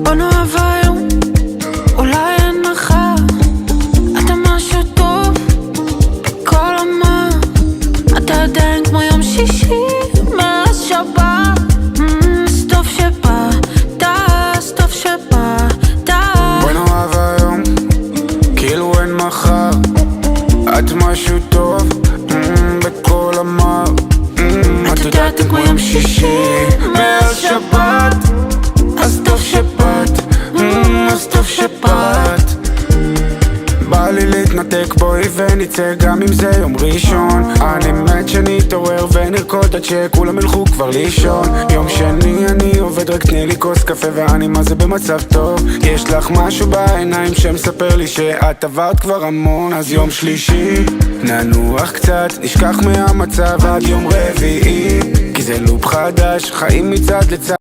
בוא נאהב היום, אולי אין מחר. אתה משהו טוב בכל המה. אתה עדיין כמו יום שישי מאז שבת. אז טוב שבאת, אז טוב שבאת. בוא נאהב היום, כאילו אין מחר. את משהו טוב בכל המה. את יודעת כמו יום שישי מאז שבת. אז טוב שבאת, אז טוב שבאת. בא לי להתנתק, בואי ונצא גם אם זה יום ראשון. אני מת שנתעורר ונרקוד עד שכולם ילכו כבר לישון. יום שני אני עובד, רק תני לי כוס קפה ואני מה זה במצב טוב. יש לך משהו בעיניים שמספר לי שאת עברת כבר המון. אז יום שלישי ננוח קצת, נשכח מהמצב עד יום רביעי, כי זה לופ חדש, חיים מצד לצד.